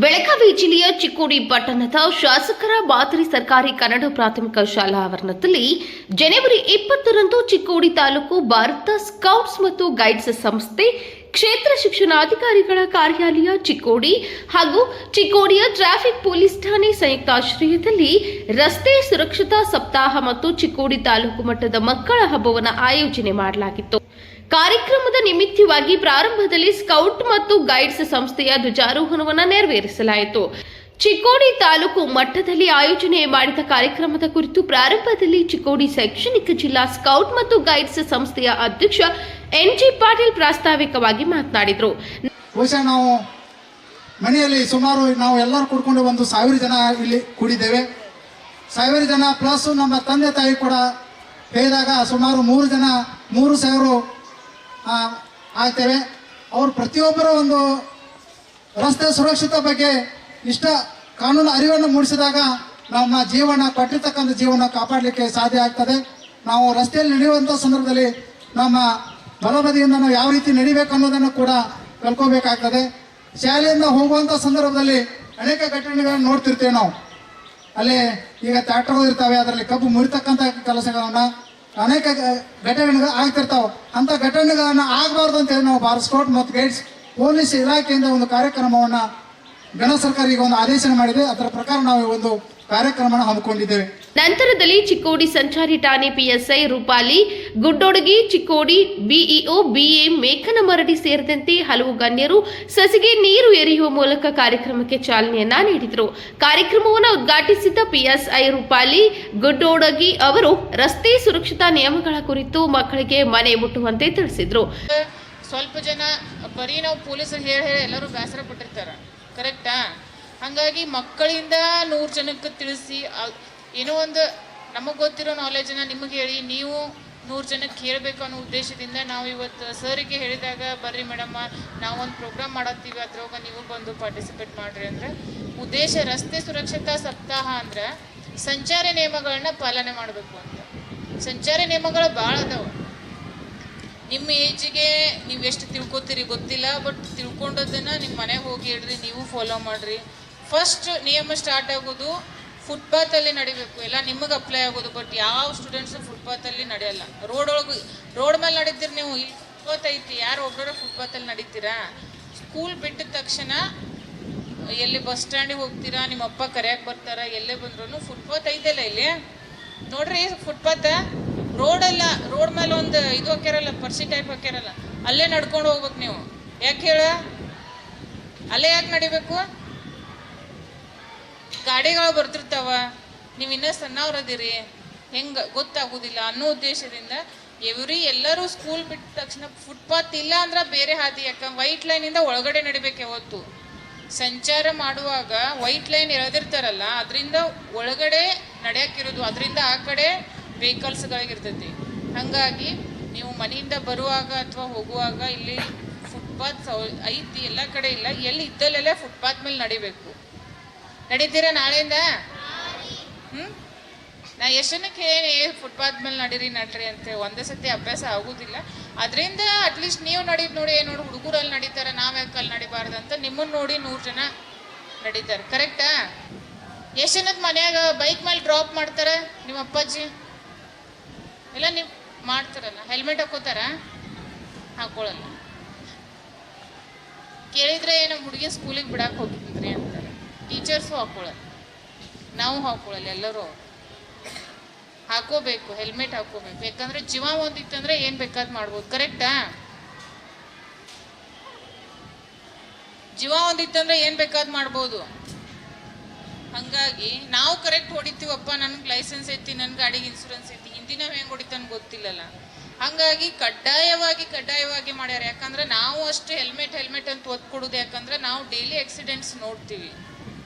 ಬೆಳಗಾವಿ ಜಿಲ್ಲೆಯ ಚಿಕ್ಕೋಡಿ ಪಟ್ಟಣದ ಶಾಸಕರ ಮಾದರಿ ಸರ್ಕಾರಿ ಕನ್ನಡ ಪ್ರಾಥಮಿಕ ಶಾಲಾ ಆವರಣದಲ್ಲಿ ಜನವರಿ 20ರಂದು ಚಿಕ್ಕೋಡಿ ತಾಲೂಕು ಭಾರತ ಸ್ಕೌಟ್ಸ್ ಮತ್ತು ಗೈಡ್ಸ್ ಸಂಸ್ಥೆ, ಕ್ಷೇತ್ರ ಶಿಕ್ಷಣಾಧಿಕಾರಿಗಳ ಕಾರ್ಯಾಲಯ ಚಿಕ್ಕೋಡಿ ಹಾಗೂ ಚಿಕ್ಕೋಡಿಯ ಟ್ರಾಫಿಕ್ ಪೊಲೀಸ್ ಠಾಣೆ ಸಂಯುಕ್ತಾಶ್ರಯದಲ್ಲಿ ರಸ್ತೆ ಸುರಕ್ಷತಾ ಸಪ್ತಾಹ ಮತ್ತು ಚಿಕ್ಕೋಡಿ ತಾಲೂಕು ಮಟ್ಟದ ಮಕ್ಕಳ ಹಬ್ಬವನ್ನು ಆಯೋಜನೆ ಮಾಡಲಾಗಿತ್ತು. ಕಾರ್ಯಕ್ರಮದ ನಿಮಿತ್ತವಾಗಿ ಪ್ರಾರಂಭದಲ್ಲಿ ಸ್ಕೌಟ್ ಮತ್ತು ಗೈಡ್ಸ್ ಸಂಸ್ಥೆಯ ಧ್ವಜಾರೋಹಣವನ್ನು ನೆರವೇರಿಸಲಾಯಿತು. ಚಿಕ್ಕೋಡಿ ತಾಲೂಕು ಮಟ್ಟದಲ್ಲಿ ಆಯೋಜನೆ ಮಾಡಿದ ಕಾರ್ಯಕ್ರಮದ ಕುರಿತು ಪ್ರಾರಂಭದಲ್ಲಿ ಚಿಕ್ಕೋಡಿ ಶೈಕ್ಷಣಿಕ ಜಿಲ್ಲಾ ಸ್ಕೌಟ್ ಮತ್ತು ಗೈಡ್ಸ್ ಸಂಸ್ಥೆಯ ಅಧ್ಯಕ್ಷ ಎನ್.ಜಿ. ಪಾಟೀಲ್ ಪ್ರಾಸ್ತಾವಿಕವಾಗಿ ಮಾತನಾಡಿದರು. ನಾವು ಮನೆಯಲ್ಲಿ ಸುಮಾರು ನಾವು ಎಲ್ಲರೂ ಕೂಡ್ಕೊಂಡು 1,000 ಜನ ಇಲ್ಲಿ ಕೂಡಿದ್ದೇವೆ. 1,000 ಜನ ಪ್ಲಸ್ ನಮ್ಮ ತಂದೆ ತಾಯಿ ಕೂಡ ಹೇಳಿದಾಗ ಸುಮಾರು 3,000 ಆಗ್ತೇವೆ. ಅವರು ಪ್ರತಿಯೊಬ್ಬರ ಒಂದು ರಸ್ತೆ ಸುರಕ್ಷತೆ ಬಗ್ಗೆ ಇಷ್ಟ ಕಾನೂನು ಅರಿವನ್ನು ಮೂಡಿಸಿದಾಗ ನಮ್ಮ ಜೀವನ ಕೊಟ್ಟಿರ್ತಕ್ಕಂಥ ಜೀವನ ಕಾಪಾಡಲಿಕ್ಕೆ ಸಾಧ್ಯ ಆಗ್ತದೆ. ನಾವು ರಸ್ತೆಯಲ್ಲಿ ನಡೆಯುವಂಥ ಸಂದರ್ಭದಲ್ಲಿ ನಮ್ಮ ಬಲಬದಿಯಿಂದ ನಾವು ಯಾವ ರೀತಿ ನಡಿಬೇಕು ಅನ್ನೋದನ್ನು ಕೂಡ ಕಲ್ಕೋಬೇಕಾಗ್ತದೆ. ಶಾಲೆಯಿಂದ ಹೋಗುವಂಥ ಸಂದರ್ಭದಲ್ಲಿ ಅನೇಕ ಘಟನೆಗಳನ್ನು ನೋಡ್ತಿರ್ತೇವೆ ನಾವು. ಅಲ್ಲಿ ಈಗ ಟ್ರ್ಯಾಕ್ಟರ್ಗಳು ಇರ್ತವೆ, ಅದರಲ್ಲಿ ಕಬ್ಬು ಮುರಿತಕ್ಕಂಥ ಕೆಲಸಗಳನ್ನು ಅನೇಕ ಘಟನೆಗಳು ಆಗ್ತಿರ್ತಾವೆ. ಅಂಥ ಘಟನೆಗಳನ್ನು ಆಗಬಾರ್ದು ಅಂತೇಳಿ ನಾವು ಭಾರತ್ ಸ್ಕೌಟ್ ಮತ್ತು ಗೈಡ್ಸ್ ಪೊಲೀಸ್ ಇಲಾಖೆಯಿಂದ ಒಂದು ಕಾರ್ಯಕ್ರಮವನ್ನು ಗಣ ಸರ್ಕಾರಿಗೆ ಒಂದು ಆದೇಶ ಮಾಡಿದೆ. ಅದರ ಪ್ರಕಾರ ನಾವು ಒಂದು ಕಾರ್ಯಕ್ರಮ ಹಮ್ಮಿಕೊಂಡಿದ್ದೇವೆ. ನಂತರದಲ್ಲಿ ಚಿಕ್ಕೋಡಿ ಸಂಚಾರಿ ಠಾಣೆ PSI Rupali Guddodagi, Chikkodi BEO BA Mekanamaradi ಸೇರಿದಂತೆ ಹಲವು ಗಣ್ಯರು ಸಸಿಗೆ ನೀರು ಎರೆಯುವ ಮೂಲಕ ಕಾರ್ಯಕ್ರಮಕ್ಕೆ ಚಾಲನೆಯನ್ನ ನೀಡಿದರು. ಕಾರ್ಯಕ್ರಮವನ್ನು ಉದ್ಘಾಟಿಸಿದ ಪಿಎಸ್ಐ ರೂಪಾಲಿ ಗುಡ್ಡೋಡಗಿ ಅವರು ರಸ್ತೆ ಸುರಕ್ಷತಾ ನಿಯಮಗಳ ಕುರಿತು ಮಕ್ಕಳಿಗೆ ಮನೆ ಮುಟ್ಟುವಂತೆ ತಿಳಿಸಿದರು. ಸ್ವಲ್ಪ ಜನ ಬರೀ ನಾವು ಪೊಲೀಸರು ಹೇಳಿ ಎಲ್ಲರೂ ಬೇಸರ ಪಟ್ಟಿರ್ತಾರೆ, ಕರೆಕ್ಟಾ? ಹಾಗಾಗಿ ಮಕ್ಕಳಿಂದ 100 ಜನಕ್ಕೆ ತಿಳಿಸಿ ಏನೋ ಒಂದು ನಮಗೆ ಗೊತ್ತಿರೋ ನಾಲೆಜನ್ನು ನಿಮಗೆ ಹೇಳಿ ನೀವು 100 ಜನಕ್ಕೆ ಹೇಳಬೇಕು ಅನ್ನೋ ಉದ್ದೇಶದಿಂದ ನಾವು ಇವತ್ತು ಸರಿಗೆ ಹೇಳಿದಾಗ ಬರ್ರಿ ಮೇಡಮ್ಮ ನಾವು ಒಂದು ಪ್ರೋಗ್ರಾಮ್ ಮಾಡತ್ತೀವಿ, ಅದ್ರೊಳಗೆ ನೀವು ಬಂದು ಪಾರ್ಟಿಸಿಪೇಟ್ ಮಾಡಿರಿ ಅಂದರೆ ಉದ್ದೇಶ ರಸ್ತೆ ಸುರಕ್ಷತಾ ಸಪ್ತಾಹ ಅಂದರೆ ಸಂಚಾರಿ ನಿಯಮಗಳನ್ನ ಪಾಲನೆ ಮಾಡಬೇಕು ಅಂತ. ಸಂಚಾರಿ ನಿಯಮಗಳು ಭಾಳ ಅದಾವೆ. ನಿಮ್ಮ ಏಜಿಗೆ ನೀವು ಎಷ್ಟು ತಿಳ್ಕೊತೀರಿ ಗೊತ್ತಿಲ್ಲ, ಬಟ್ ತಿಳ್ಕೊಂಡದನ್ನು ನಿಮ್ಮ ಮನೆಗೆ ಹೋಗಿ ಹೇಳ್ರಿ, ನೀವು ಫಾಲೋ ಮಾಡಿರಿ. ಫಸ್ಟ್ ನಿಯಮ ಸ್ಟಾರ್ಟ್ ಆಗೋದು ಫುಟ್ಪಾತಲ್ಲಿ ನಡಿಬೇಕು, ಎಲ್ಲ ನಿಮಗೆ ಅಪ್ಲೈ ಆಗೋದು. ಬಟ್ ಯಾವ ಸ್ಟೂಡೆಂಟ್ಸು ಫುಟ್ಪಾತಲ್ಲಿ ನಡೆಯಲ್ಲ. ರೋಡ್ ಮೇಲೆ ನಡೀತೀರಿ ನೀವು, ಇಲ್ಲಿ ಫುಟ್ಪಾತ್ ಐತಿ, ಯಾರು ಒಬ್ಬರ ಫುಟ್ಪಾತಲ್ಲಿ ನಡೀತೀರಾ? ಸ್ಕೂಲ್ ಬಿಟ್ಟ ತಕ್ಷಣ ಎಲ್ಲಿ ಬಸ್ ಸ್ಟ್ಯಾಂಡಿಗೆ ಹೋಗ್ತೀರಾ, ನಿಮ್ಮ ಅಪ್ಪ ಕರೆಯಕ್ಕೆ ಬರ್ತಾರ, ಎಲ್ಲೇ ಬಂದ್ರೂ ಫುಟ್ಪಾತ್ ಐತಲ್ಲ ಇಲ್ಲಿ ನೋಡ್ರಿ. ಫುಟ್ಪಾತ್ ರೋಡ್ ಮೇಲೆ ಒಂದು ಇದು ಹಾಕ್ಯಾರಲ್ಲ, ಪರ್ಸಿ ಟೈಪ್ ಹಾಕ್ಯಾರಲ್ಲ, ಅಲ್ಲೇ ನಡ್ಕೊಂಡು ಹೋಗ್ಬೇಕು ನೀವು. ಯಾಕೆ ಹೇಳ? ಅಲ್ಲೇ ಯಾಕೆ ನಡಿಬೇಕು? ಗಾಡಿಗಳು ಬರ್ತಿರ್ತಾವ, ನೀವು ಇನ್ನೂ ಸಣ್ಣವ್ರದಿರಿ, ಹೆಂಗೆ ಗೊತ್ತಾಗೋದಿಲ್ಲ ಅನ್ನೋ ಉದ್ದೇಶದಿಂದ ಎಲ್ಲರೂ ಸ್ಕೂಲ್ ಬಿಟ್ಟ ತಕ್ಷಣ ಫುಟ್ಪಾತ್ ಇಲ್ಲ ಅಂದ್ರೆ ಬೇರೆ ಹಾದಿ, ಯಾಕಂದ್ರೆ ವೈಟ್ ಲೈನಿಂದ ಒಳಗಡೆ ನಡಿಬೇಕು. ಯಾವತ್ತು ಸಂಚಾರ ಮಾಡುವಾಗ ವೈಟ್ ಲೈನ್ ಎಳೆದಿರ್ತಾರಲ್ಲ, ಅದರಿಂದ ಒಳಗಡೆ ನಡೆಯೋಕ್ಕಿರೋದು, ಅದರಿಂದ ಆ ಕಡೆ ವೆಹಿಕಲ್ಸ್ಗಳಿಗಿರ್ತೈತಿ. ಹಾಗಾಗಿ ನೀವು ಮನೆಯಿಂದ ಬರುವಾಗ ಅಥವಾ ಹೋಗುವಾಗ ಇಲ್ಲಿ ಫುಟ್ಪಾತ್ ಐತಿ, ಎಲ್ಲ ಕಡೆ ಇಲ್ಲ, ಎಲ್ಲಿ ಇದ್ದಲ್ಲೆಲ್ಲ ಫುಟ್ಪಾತ್ ಮೇಲೆ ನಡಿಬೇಕು. ನಡೀತೀರಾ ನಾಳೆಯಿಂದ? ನಾ ಎಷ್ಟನಕ್ಕೆ ಹೇಳಿ ಫುಟ್ಪಾತ್ ಮೇಲೆ ನಡೀರಿ ಅಂತ ಒಂದೇ ಸತಿ ಅಭ್ಯಾಸ ಆಗೋದಿಲ್ಲ. ಅದರಿಂದ ಅಟ್ಲೀಸ್ಟ್ ನೀವು ನಡೀದು ನೋಡಿ ಹುಡುಗರಲ್ಲಿ ನಡೀತಾರೆ, ನಾವು ಯಾಕೆ ಅಲ್ಲಿ ನಡಿಬಾರ್ದು ಅಂತ ನಿಮ್ಮನ್ನು ನೋಡಿ 100 ಜನ ನಡೀತಾರೆ, ಕರೆಕ್ಟಾ? ಎಷ್ಟು ಜನದ ಮನ್ಯಾಗ ಬೈಕ್ ಮೇಲೆ ಡ್ರಾಪ್ ಮಾಡ್ತಾರೆ ನಿಮ್ಮ ಅಪ್ಪಾಜಿ ಎಲ್ಲ? ನೀವು ಮಾಡ್ತಾರಲ್ಲ, ಹೆಲ್ಮೆಟ್ ಹಾಕೋತಾರ? ಹಾಕೊಳ್ಳಲ್ಲ. ಕೇಳಿದ್ರೆ ನಮ್ಮ ಹುಡುಗಿ ಸ್ಕೂಲಿಗೆ ಬಿಡಕ್ಕೆ ಹೋಗಿದ್ರಿ ಅಂತಾರೆ. ಟೀಚರ್ಸು ಹಾಕೊಳ್ಳಲ್ಲ, ನಾವು ಹಾಕೊಳ್ಳಲ್ಲ, ಎಲ್ಲರೂ ಹಾಕೋಬೇಕು, ಹೆಲ್ಮೆಟ್ ಹಾಕೋಬೇಕು. ಯಾಕಂದ್ರೆ ಜೀವ ಒಂದಿತ್ತಂದ್ರೆ ಏನು ಬೇಕಾದ್ ಮಾಡ್ಬೋದು, ಕರೆಕ್ಟಾ? ಜೀವ ಒಂದಿತ್ತಂದ್ರೆ ಏನು ಬೇಕಾದ್ ಮಾಡ್ಬೋದು. ಹಾಗಾಗಿ ನಾವು ಕರೆಕ್ಟ್ ಹೊಡಿತೀವಪ್ಪ, ನನಗೆ ಲೈಸೆನ್ಸ್ ಐತಿ, ನನ್ನ ಗಾಡಿಗೆ ಇನ್ಶೂರೆನ್ಸ್ ಐತಿ, ಹಿಂದಿನ ಹೆಂಗೆ ಹೊಡಿತಾನೆ ಗೊತ್ತಿಲ್ಲಲ್ಲ. ಹಾಗಾಗಿ ಕಡ್ಡಾಯವಾಗಿ ಮಾಡ್ಯಾರ. ಯಾಕಂದ್ರೆ ನಾವು ಅಷ್ಟು ಹೆಲ್ಮೆಟ್ ಅಂತ ಒತ್ತು ಕೊಡೋದು, ಯಾಕಂದ್ರೆ ನಾವು ಡೈಲಿ ಆಕ್ಸಿಡೆಂಟ್ಸ್ ನೋಡ್ತೀವಿ,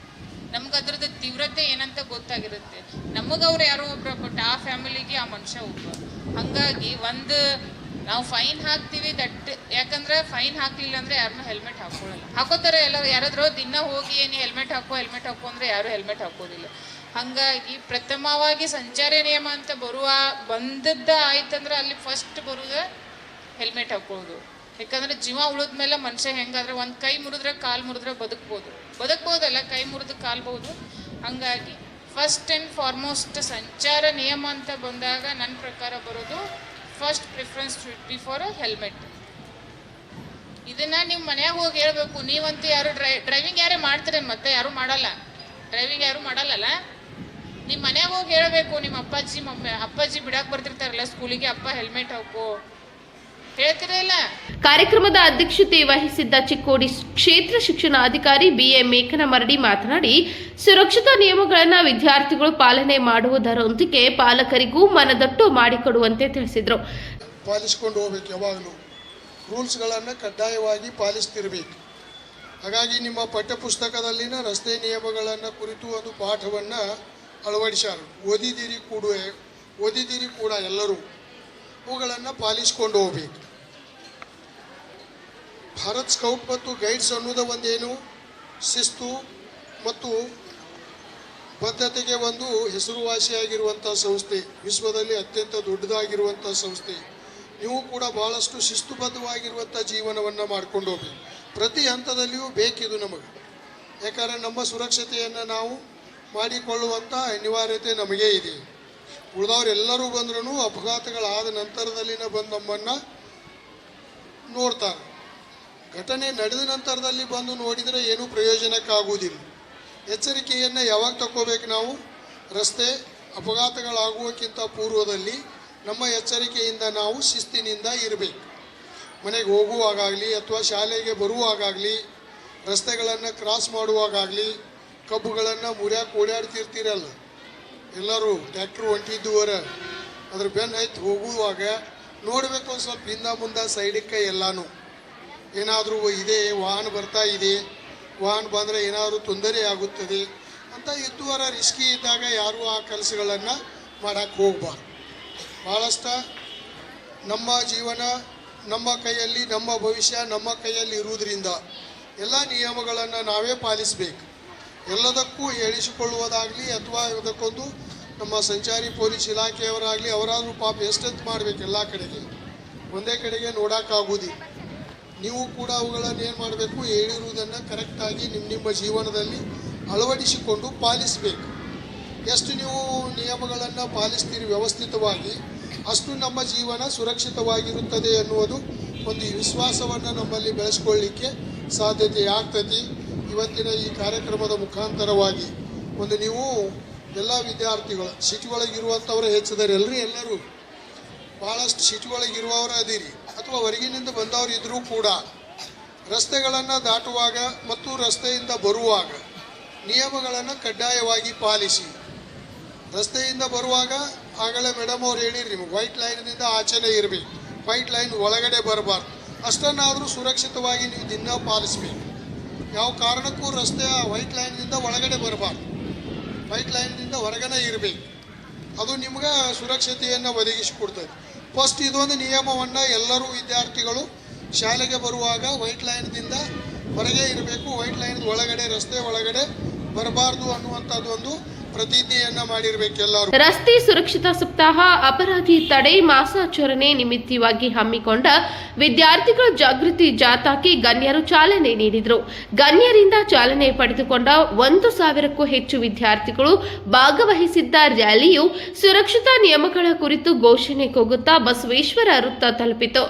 ನಮ್ಗೆ ಅದ್ರದ್ದು ತೀವ್ರತೆ ಏನಂತ ಗೊತ್ತಾಗಿರುತ್ತೆ. ನಮಗೆ ಅವ್ರು ಯಾರೋ ಒಬ್ರು, ಬಟ್ ಆ ಫ್ಯಾಮಿಲಿಗೆ ಆ ಮನುಷ್ಯ ಒಬ್ಬ. ಹಾಗಾಗಿ ನಾವು ಫೈನ್ ಹಾಕ್ತೀವಿ ಯಾಕಂದ್ರೆ ಫೈನ್ ಹಾಕ್ಲಿಲ್ಲ ಅಂದ್ರೆ ಯಾರನ್ನೂ ಹೆಲ್ಮೆಟ್ ಹಾಕೊಳ್ಳಲ್ಲ. ಹಾಕೋತಾರೆ ಎಲ್ಲ, ಯಾರಾದ್ರೂ ದಿನ ಹೋಗಿ ಏನು ಹೆಲ್ಮೆಟ್ ಹಾಕೋ ಅಂದ್ರೆ ಯಾರು ಹೆಲ್ಮೆಟ್ ಹಾಕೋದಿಲ್ಲ. ಹಾಗಾಗಿ ಪ್ರಥಮವಾಗಿ ಸಂಚಾರಿ ನಿಯಮ ಅಂತ ಬಂದದ್ದ ಆಯ್ತಂದ್ರೆ ಅಲ್ಲಿ ಫಸ್ಟ್ ಬರುವುದು ಹೆಲ್ಮೆಟ್ ಹಾಕೊಳ್ಳೋದು. ಯಾಕಂದ್ರೆ ಜೀವ ಉಳಿದ ಮೇಲೆ ಮನುಷ್ಯ ಹೆಂಗಾದ್ರೆ ಒಂದು ಕೈ ಮುರಿದ್ರೆ ಕಾಲು ಮುರಿದ್ರೆ ಬದುಕ್ಬೋದಲ್ಲ, ಕೈ ಮುರಿದು ಕಾಲ್ಬೋದು. ಹಂಗಾಗಿ ಫಸ್ಟ್ ಆ್ಯಂಡ್ ಫಾರ್ಮೋಸ್ಟ್ ಸಂಚಾರ ನಿಯಮ ಅಂತ ಬಂದಾಗ ನನ್ನ ಪ್ರಕಾರ ಬರೋದು first preference should be for a helmet. ಇದನ್ನ ನೀವು ಮನ್ಯಾಗ ಹೋಗಿ ಹೇಳ್ಬೇಕು. ನೀವಂತೂ ಯಾರು ಡ್ರೈವಿಂಗ್ ಯಾರೇ ಮಾಡ್ತೀರೇನು? ಮತ್ತೆ ಯಾರು ಮಾಡಲ್ಲ, ಡ್ರೈವಿಂಗ್ ಯಾರು ಮಾಡಲ್ಲಲ್ಲ. ನಿಮ್ಮ ಮನ್ಯಾಗ ಹೋಗಿ ಹೇಳ್ಬೇಕು. ನಿಮ್ಮ ಅಪ್ಪಾಜಿ ಬಿಡಾಕ್ ಬರ್ತಿರ್ತಾರಲ್ಲ ಸ್ಕೂಲಿಗೆ, ಅಪ್ಪ ಹೆಲ್ಮೆಟ್ ಹಾಕೋ ಹೇಳ್ತಿರಲ್ಲ. ಕಾರ್ಯಕ್ರಮದ ಅಧ್ಯಕ್ಷತೆ ವಹಿಸಿದ್ದ ಚಿಕ್ಕೋಡಿ ಕ್ಷೇತ್ರ ಶಿಕ್ಷಣಾಧಿಕಾರಿ BA ಮೇಕನಮರಡಿ ಮಾತನಾಡಿ, ಸುರಕ್ಷತಾ ನಿಯಮಗಳನ್ನು ವಿದ್ಯಾರ್ಥಿಗಳು ಪಾಲನೆ ಮಾಡುವುದರೊಂದಿಗೆ ಪಾಲಕರಿಗೂ ಮನದಟ್ಟು ಮಾಡಿಕೊಡುವಂತೆ ತಿಳಿಸಿದರು. ಪಾಲಿಸಿಕೊಂಡು ಹೋಗ್ಬೇಕು, ಯಾವಾಗಲೂ ರೂಲ್ಸ್ಗಳನ್ನು ಕಡ್ಡಾಯವಾಗಿ ಪಾಲಿಸ್ತಿರ್ಬೇಕು. ಹಾಗಾಗಿ ನಿಮ್ಮ ಪಠ್ಯಪುಸ್ತಕದಲ್ಲಿನ ರಸ್ತೆ ನಿಯಮಗಳನ್ನು ಕುರಿತು ಒಂದು ಪಾಠವನ್ನು ಅಳವಡಿಸ್ಯಾರ. ಓದಿದಿರಿ ಕೂಡ ಎಲ್ಲರೂ ಅವುಗಳನ್ನು ಪಾಲಿಸ್ಕೊಂಡು ಹೋಗ್ಬೇಕು. ಭಾರತ್ ಸ್ಕೌಟ್ ಮತ್ತು ಗೈಡ್ಸ್ ಅನ್ನೋದು ಒಂದೇನು ಶಿಸ್ತು ಮತ್ತು ಬದ್ಧತೆಗೆ ಒಂದು ಹೆಸರುವಾಸಿಯಾಗಿರುವಂಥ ಸಂಸ್ಥೆ, ವಿಶ್ವದಲ್ಲಿ ಅತ್ಯಂತ ದೊಡ್ಡದಾಗಿರುವಂಥ ಸಂಸ್ಥೆ. ನೀವು ಕೂಡ ಭಾಳಷ್ಟು ಶಿಸ್ತುಬದ್ಧವಾಗಿರುವಂಥ ಜೀವನವನ್ನು ಮಾಡ್ಕೊಂಡು ಹೋಗ್ಬೇಕು. ಪ್ರತಿ ಹಂತದಲ್ಲಿಯೂ ಬೇಕಿದು ನಮಗೆ. ಯಾಕಂದರೆ ನಮ್ಮ ಸುರಕ್ಷತೆಯನ್ನು ನಾವು ಮಾಡಿಕೊಳ್ಳುವಂಥ ಅನಿವಾರ್ಯತೆ ನಮಗೆ ಇದೆ. ಉಳಿದವರೆಲ್ಲರೂ ಬಂದ್ರೂ ಅಪಘಾತಗಳಾದ ನಂತರದಲ್ಲಿನ ಬಂದು ನಮ್ಮನ್ನು ನೋಡ್ತಾರೆ. ಘಟನೆ ನಡೆದ ನಂತರದಲ್ಲಿ ಬಂದು ನೋಡಿದರೆ ಏನೂ ಪ್ರಯೋಜನಕ್ಕಾಗುವುದಿಲ್ಲ. ಎಚ್ಚರಿಕೆಯನ್ನು ಯಾವಾಗ ತಗೋಬೇಕು ನಾವು? ರಸ್ತೆ ಅಪಘಾತಗಳಾಗುವಕ್ಕಿಂತ ಪೂರ್ವದಲ್ಲಿ ನಮ್ಮ ಎಚ್ಚರಿಕೆಯಿಂದ ನಾವು ಶಿಸ್ತಿನಿಂದ ಇರಬೇಕು. ಮನೆಗೆ ಹೋಗುವಾಗಲಿ ಅಥವಾ ಶಾಲೆಗೆ ಬರುವಾಗಲಿ, ರಸ್ತೆಗಳನ್ನು ಕ್ರಾಸ್ ಮಾಡುವಾಗಲಿ, ಕಬ್ಬುಗಳನ್ನು ಮುರಿಯಾಕೆ ಓಡಾಡ್ತಿರ್ತೀರಲ್ಲ ಎಲ್ಲರೂ, ಟ್ಯಾಕ್ಟ್ರು ಹೊಂಟಿದ್ದುವರ ಅದ್ರ ಬೆನ್ನು ಹತ್ತಿ ಹೋಗುವಾಗ ನೋಡಬೇಕು ಒಂದು ಸ್ವಲ್ಪ ಹಿಂದ ಮುಂದೆ ಸೈಡಕ್ಕೆ ಎಲ್ಲನೂ ಏನಾದರೂ ಇದೆ, ವಾಹನ ಬರ್ತಾ ಇದೆ, ವಾಹನ ಬಂದರೆ ಏನಾದರೂ ತೊಂದರೆ ಆಗುತ್ತದೆ ಅಂತ ಇದ್ದುವರ ರಿಸ್ಕಿ ಇದ್ದಾಗ ಯಾರೂ ಆ ಕೆಲಸಗಳನ್ನು ಮಾಡೋಕ್ಕೆ ಹೋಗಬಾರ್ದು. ಭಾಳಷ್ಟು ನಮ್ಮ ಜೀವನ ನಮ್ಮ ಕೈಯಲ್ಲಿ, ನಮ್ಮ ಭವಿಷ್ಯ ನಮ್ಮ ಕೈಯಲ್ಲಿ ಇರುವುದರಿಂದ ಎಲ್ಲ ನಿಯಮಗಳನ್ನು ನಾವೇ ಪಾಲಿಸಬೇಕು. ಎಲ್ಲದಕ್ಕೂ ಹೇಳಿಸಿಕೊಳ್ಳುವುದಾಗಲಿ ಅಥವಾ ಇದಕ್ಕೊಂದು ನಮ್ಮ ಸಂಚಾರಿ ಪೊಲೀಸ್ ಇಲಾಖೆಯವರಾಗಲಿ ಅವರಾದರೂ ಪಾಪ ಎಷ್ಟೆಂತ ಮಾಡಬೇಕು, ಎಲ್ಲ ಕಡೆಗೆ ಒಂದೇ ಕಡೆಗೆ ನೋಡೋಕ್ಕಾಗೋದಿಲ್ಲ. ನೀವು ಕೂಡ ಅವುಗಳನ್ನು ಏನು ಮಾಡಬೇಕು, ಹೇಳಿರುವುದನ್ನು ಕರೆಕ್ಟಾಗಿ ನಿಮ್ಮ ಜೀವನದಲ್ಲಿ ಅಳವಡಿಸಿಕೊಂಡು ಪಾಲಿಸಬೇಕು. ಎಷ್ಟು ನೀವು ನಿಯಮಗಳನ್ನು ಪಾಲಿಸ್ತೀರಿ ವ್ಯವಸ್ಥಿತವಾಗಿ, ಅಷ್ಟು ನಮ್ಮ ಜೀವನ ಸುರಕ್ಷಿತವಾಗಿರುತ್ತದೆ ಎನ್ನುವುದು ಒಂದು ವಿಶ್ವಾಸವನ್ನು ನಮ್ಮಲ್ಲಿ ಬೆಳೆಸ್ಕೊಳ್ಳಿಕ್ಕೆ ಸಾಧ್ಯತೆ ಆಗ್ತದೆ. ಇವತ್ತಿನ ಈ ಕಾರ್ಯಕ್ರಮದ ಮುಖಾಂತರವಾಗಿ ಒಂದು ನೀವು ಎಲ್ಲ ವಿದ್ಯಾರ್ಥಿಗಳು ಸಿಟಿ ಒಳಗಿರುವಂಥವ್ರು ಹೆಚ್ಚಿದ್ದಾರೆ, ಎಲ್ಲರೂ ಭಾಳಷ್ಟು ಸಿಟಿ ಒಳಗಿರುವವರು ಅದೀರಿ ಅಥವಾ ಹೊರಗಿನಿಂದ ಬಂದವರು ಇದ್ದರೂ ಕೂಡ ರಸ್ತೆಗಳನ್ನು ದಾಟುವಾಗ ಮತ್ತು ರಸ್ತೆಯಿಂದ ಬರುವಾಗ ನಿಯಮಗಳನ್ನು ಕಡ್ಡಾಯವಾಗಿ ಪಾಲಿಸಿ. ರಸ್ತೆಯಿಂದ ಬರುವಾಗ ಆಗಲೇ ಮೇಡಮ್ ಅವ್ರು ಹೇಳಿರಿ, ನಿಮಗೆ ವೈಟ್ ಲೈನಿಂದ ಆಚೆನೇ ಇರಬೇಕು, ವೈಟ್ ಲೈನ್ ಒಳಗಡೆ ಬರಬಾರ್ದು. ಅಷ್ಟನ್ನಾದರೂ ಸುರಕ್ಷಿತವಾಗಿ ನೀವು ದಿನ ಪಾಲಿಸಬೇಕು. ಯಾವ ಕಾರಣಕ್ಕೂ ರಸ್ತೆಯ ವೈಟ್ ಲೈನಿಂದ ಒಳಗಡೆ ಬರಬಾರ್ದು, ವೈಟ್ ಲೈನಿಂದ ಹೊರಗಡೆ ಇರಬೇಕು. ಅದು ನಿಮ್ಗೆ ಸುರಕ್ಷತೆಯನ್ನು ಒದಗಿಸಿಕೊಡ್ತದೆ. ಫಸ್ಟ್ ಇದೊಂದು ನಿಯಮವನ್ನು ಎಲ್ಲರೂ ವಿದ್ಯಾರ್ಥಿಗಳು ಶಾಲೆಗೆ ಬರುವಾಗ ವೈಟ್ ಲೈನ್ದಿಂದ ಹೊರಗೆ ಇರಬೇಕು, ವೈಟ್ ಲೈನ್ ಒಳಗಡೆ ರಸ್ತೆ ಒಳಗಡೆ ಬರಬಾರ್ದು ಅನ್ನುವಂಥದ್ದು ಒಂದು ಪ್ರತಿಜ್ಞೆಯನ್ನ ಮಾಡಿರಬೇಕು ಎಲ್ಲರೂ. ರಸ್ತೆ ಸುರಕ್ಷತಾ ಸಪ್ತಾಹ ಅಪರಾಧಿ ತಡೆ ಮಾಸಾಚರಣೆ ನಿಮಿತ್ತವಾಗಿ ಹಮ್ಮಿಕೊಂಡ ವಿದ್ಯಾರ್ಥಿಗಳ ಜಾಗೃತಿ ಜಾಥಾಕ್ಕೆ ಗಣ್ಯರು ಚಾಲನೆ ನೀಡಿದರು. ಗಣ್ಯರಿಂದ ಚಾಲನೆ ಪಡೆದುಕೊಂಡ 1,000ಕ್ಕೂ ಹೆಚ್ಚು ವಿದ್ಯಾರ್ಥಿಗಳು ಭಾಗವಹಿಸಿದ್ದ ರ್ಯಾಲಿಯು ಸುರಕ್ಷತಾ ನಿಯಮಗಳ ಕುರಿತು ಘೋಷಣೆ ಕೂಗುತ್ತಾ ಬಸವೇಶ್ವರ ವೃತ್ತ ತಲುಪಿತು.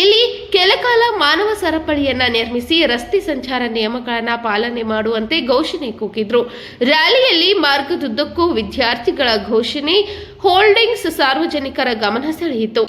ಇಲ್ಲಿ ಕೆಲಕಾಲ ಮಾನವ ಸರಪಳಿಯನ್ನ ನಿರ್ಮಿಸಿ ರಸ್ತೆ ಸಂಚಾರ ನಿಯಮಗಳನ್ನು ಪಾಲನೆ ಮಾಡುವಂತೆ ಘೋಷಣೆ ಕೂಗಿದ್ರು. ರ್ಯಾಲಿಯಲ್ಲಿ ಮಾರ್ಗದುದ್ದಕ್ಕೂ ವಿದ್ಯಾರ್ಥಿಗಳ ಘೋಷಣೆ, ಹೋರ್ಡಿಂಗ್ಸ್ ಸಾರ್ವಜನಿಕರ ಗಮನ ಸೆಳೆಯಿತು.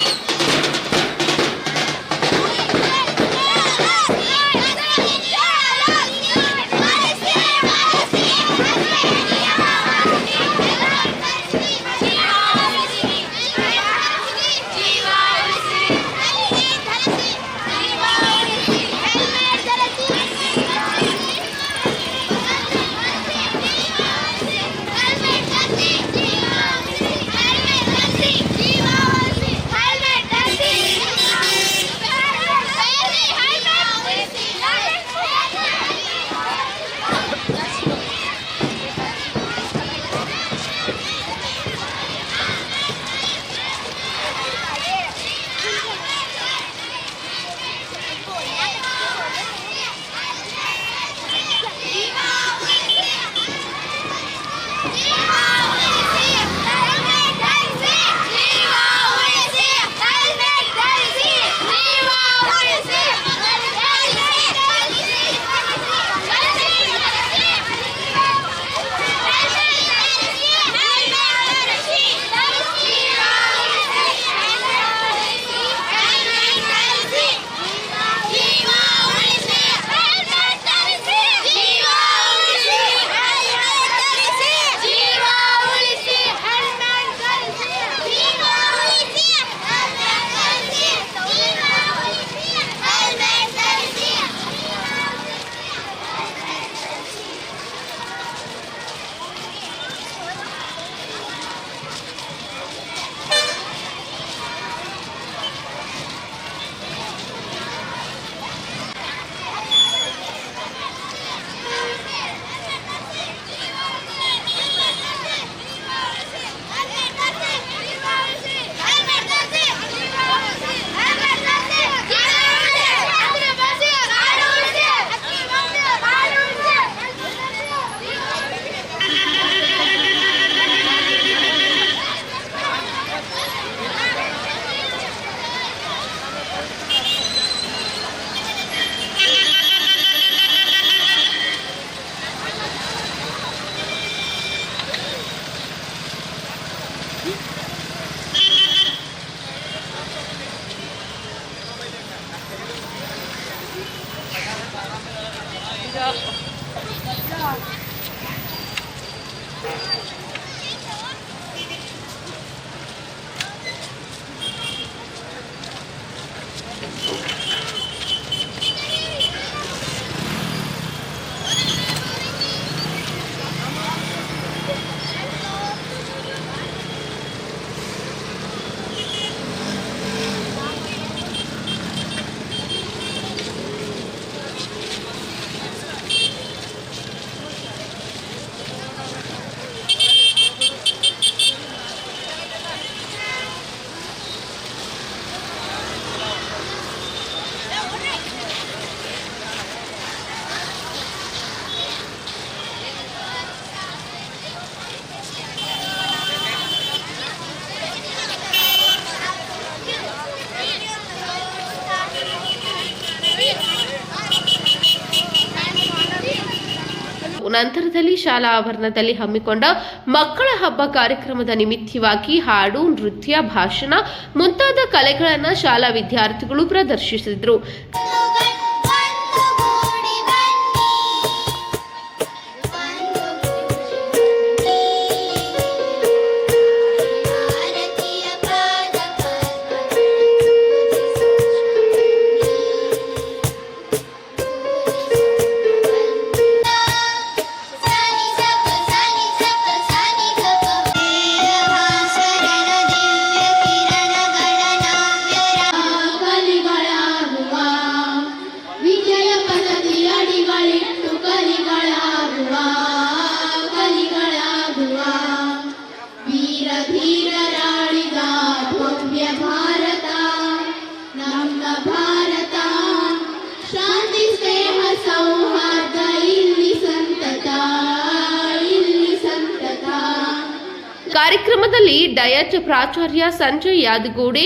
ನಂತರದಲ್ಲಿ ಶಾಲಾ ಆವರಣದಲ್ಲಿ ಹಮ್ಮಿಕೊಂಡ ಮಕ್ಕಳ ಹಬ್ಬ ಕಾರ್ಯಕ್ರಮದ ನಿಮಿತ್ತವಾಗಿ ಹಾಡು, ನೃತ್ಯ, ಭಾಷಣ ಮುಂತಾದ ಕಲೆಗಳನ್ನು ಶಾಲಾ ವಿದ್ಯಾರ್ಥಿಗಳು ಪ್ರದರ್ಶಿಸಿದರು. ಕಾರ್ಯಕ್ರಮದಲ್ಲಿ ಡಯಟ್ ಪ್ರಾಚಾರ್ಯ Sanjay Yadagode,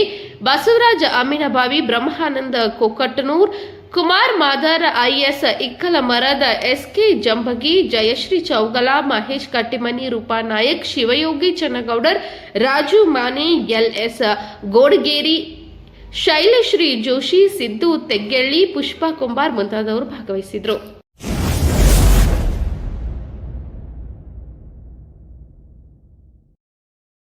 Basavaraja Amminabavi, Brahmananda Kokkattanur, Kumar Madara, IS Ikkalamarada, SK Jambagi, Jayashree Chougala, Mahesh Kattimani, Rupa Nayak, Shivayogi Channagoudar, Raju Mane, LS Godageri, Shailashree Joshi, Siddu Teggelli, Pushpa Kumbar ಮುಂತಾದವರು ಭಾಗವಹಿಸಿದರು.